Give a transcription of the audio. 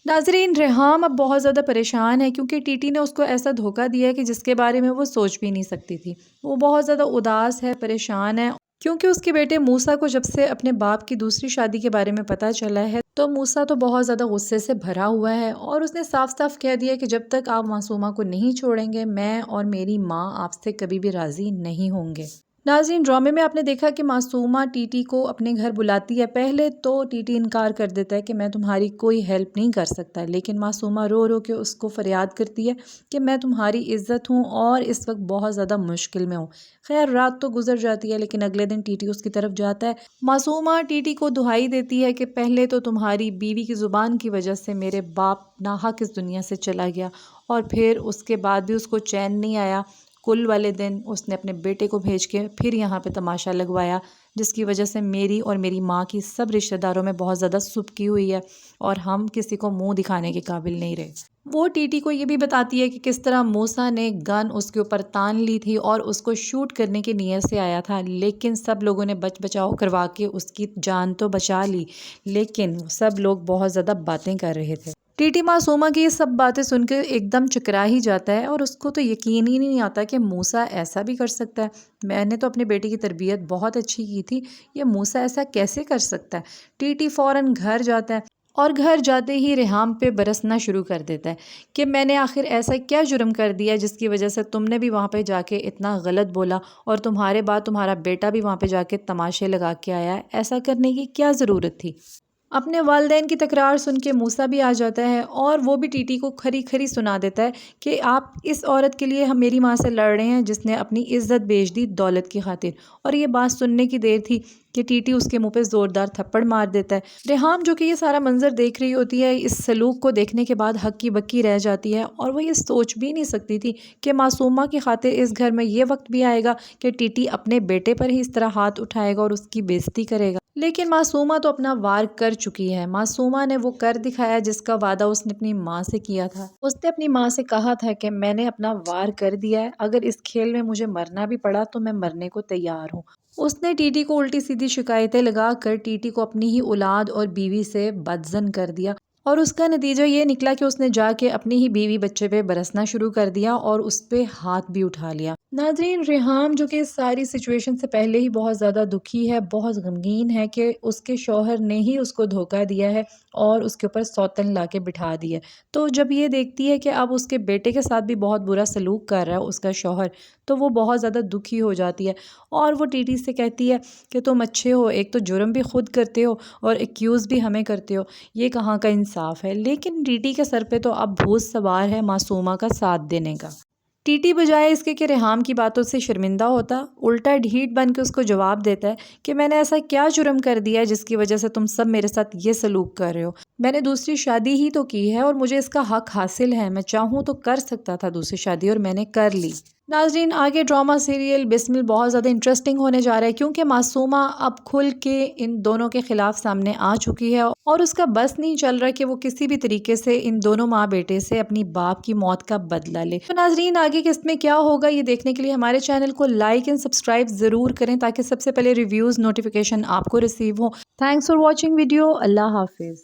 ناظرین، ریحام اب بہت زیادہ پریشان ہے کیونکہ ٹی نے اس کو ایسا دھوکہ دیا ہے کہ جس کے بارے میں وہ سوچ بھی نہیں سکتی تھی۔ وہ بہت زیادہ اداس ہے، پریشان ہے، کیونکہ اس کے بیٹے موسیٰ کو جب سے اپنے باپ کی دوسری شادی کے بارے میں پتہ چلا ہے تو موسیٰ تو بہت زیادہ غصے سے بھرا ہوا ہے، اور اس نے صاف صاف کہہ دیا کہ جب تک آپ معصومہ کو نہیں چھوڑیں گے، میں اور میری ماں آپ سے کبھی بھی راضی نہیں ہوں گے۔ ناظرین، ڈرامے میں آپ نے دیکھا کہ معصومہ ٹی کو اپنے گھر بلاتی ہے۔ پہلے تو ٹی انکار کر دیتا ہے کہ میں تمہاری کوئی ہیلپ نہیں کر سکتا، لیکن معصومہ رو رو کے اس کو فریاد کرتی ہے کہ میں تمہاری عزت ہوں اور اس وقت بہت زیادہ مشکل میں ہوں۔ خیر، رات تو گزر جاتی ہے، لیکن اگلے دن ٹی اس کی طرف جاتا ہے۔ معصومہ ٹی کو دہائی دیتی ہے کہ پہلے تو تمہاری بیوی کی زبان کی وجہ سے میرے باپ ناحق اس دنیا سے چلا گیا، اور پھر اس کے بعد بھی اس کو چین نہیں آیا۔ کل والے دن اس نے اپنے بیٹے کو بھیج کے پھر یہاں پہ تماشا لگوایا، جس کی وجہ سے میری اور میری ماں کی سب رشتہ داروں میں بہت زیادہ سبکی ہوئی ہے، اور ہم کسی کو منہ دکھانے کے قابل نہیں رہے۔ وہ ٹی کو یہ بھی بتاتی ہے کہ کس طرح موسیٰ نے گن اس کے اوپر تان لی تھی اور اس کو شوٹ کرنے کی نیت سے آیا تھا، لیکن سب لوگوں نے بچ بچاؤ کروا کے اس کی جان تو بچا لی، لیکن سب لوگ بہت زیادہ باتیں کر رہے تھے۔ ٹی معصومہ کی یہ سب باتیں سن کے ایک دم چکرا ہی جاتا ہے، اور اس کو تو یقین ہی نہیں آتا کہ موسیٰ ایسا بھی کر سکتا ہے۔ میں نے تو اپنے بیٹے کی تربیت بہت اچھی کی تھی، یہ موسیٰ ایسا کیسے کر سکتا ہے؟ ٹی فوراً گھر جاتا ہے، اور گھر جاتے ہی ریحام پہ برسنا شروع کر دیتا ہے کہ میں نے آخر ایسا کیا جرم کر دیا جس کی وجہ سے تم نے بھی وہاں پہ جا کے اتنا غلط بولا، اور تمہارے بعد تمہارا بیٹا بھی وہاں پہ جا کے تماشے لگا کے آیا ہے؟ ایسا کرنے کی کیا ضرورت تھی؟ اپنے والدین کی تکرار سن کے موسیٰ بھی آ جاتا ہے، اور وہ بھی ٹی کو کھری کھری سنا دیتا ہے کہ آپ اس عورت کے لیے ہم میری ماں سے لڑ رہے ہیں جس نے اپنی عزت بیچ دی دولت کی خاطر۔ اور یہ بات سننے کی دیر تھی کہ ٹی اس کے منہ پہ زوردار تھپڑ مار دیتا ہے۔ ریحام جو کہ یہ سارا منظر دیکھ رہی ہوتی ہے، اس سلوک کو دیکھنے کے بعد ہکی بکی رہ جاتی ہے، اور وہ یہ سوچ بھی نہیں سکتی تھی کہ معصومہ کی خاطر اس گھر میں یہ وقت بھی آئے گا کہ ٹی اپنے بیٹے پر ہی اس طرح ہاتھ اٹھائے گا اور اس کی بےزتی کرے گا۔ لیکن معصومہ تو اپنا وار کر چکی ہے۔ معصومہ نے وہ کر دکھایا جس کا وعدہ اس نے اپنی ماں سے کیا تھا۔ اس نے اپنی ماں سے کہا تھا کہ میں نے اپنا وار کر دیا ہے، اگر اس کھیل میں مجھے مرنا بھی پڑا تو میں مرنے کو تیار ہوں۔ اس نے ٹی کو الٹی سیدھی شکایتیں لگا کر ٹی کو اپنی ہی اولاد اور بیوی سے بدظن کر دیا، اور اس کا نتیجہ یہ نکلا کہ اس نے جا کے اپنی ہی بیوی بچے پہ برسنا شروع کر دیا اور اس پہ ہاتھ بھی اٹھا لیا۔ ناظرین، ریحام جو کہ اس ساری سچویشن سے پہلے ہی بہت زیادہ دکھی ہے، بہت غمگین ہے کہ اس کے شوہر نے ہی اس کو دھوکہ دیا ہے اور اس کے اوپر سوتن لا کے بٹھا دی ہے، تو جب یہ دیکھتی ہے کہ اب اس کے بیٹے کے ساتھ بھی بہت برا سلوک کر رہا ہے اس کا شوہر، تو وہ بہت زیادہ دکھی ہو جاتی ہے، اور وہ ٹی سے کہتی ہے کہ تم اچھے ہو، ایک تو جرم بھی خود کرتے ہو اور ایکیوز بھی ہمیں کرتے ہو، یہ کہاں کا انصاف ہے؟ لیکن ٹی کے سر پہ تو اب بھوت سوار ہے معصومہ کا ساتھ دینے کا۔ ٹی بجائے اس کے کہ ریحام کی باتوں سے شرمندہ ہوتا، الٹا ڈھیٹ بن کے اس کو جواب دیتا ہے کہ میں نے ایسا کیا جرم کر دیا ہے جس کی وجہ سے تم سب میرے ساتھ یہ سلوک کر رہے ہو؟ میں نے دوسری شادی ہی تو کی ہے اور مجھے اس کا حق حاصل ہے، میں چاہوں تو کر سکتا تھا دوسری شادی، اور میں نے کر لی۔ ناظرین، آگے ڈرامہ سیریل بسمل بہت زیادہ انٹرسٹنگ ہونے جا رہا ہے، کیونکہ معصومہ اب کھل کے ان دونوں کے خلاف سامنے آ چکی ہے، اور اس کا بس نہیں چل رہا کہ وہ کسی بھی طریقے سے ان دونوں ماں بیٹے سے اپنی باپ کی موت کا بدلہ لے۔ تو ناظرین، آگے قسط میں کیا ہوگا یہ دیکھنے کے لیے ہمارے چینل کو لائک اینڈ سبسکرائب ضرور کریں تاکہ سب سے پہلے ریویوز نوٹیفیکیشن آپ کو ریسیو ہو۔ Thanks for watching video. اللہ حافظ۔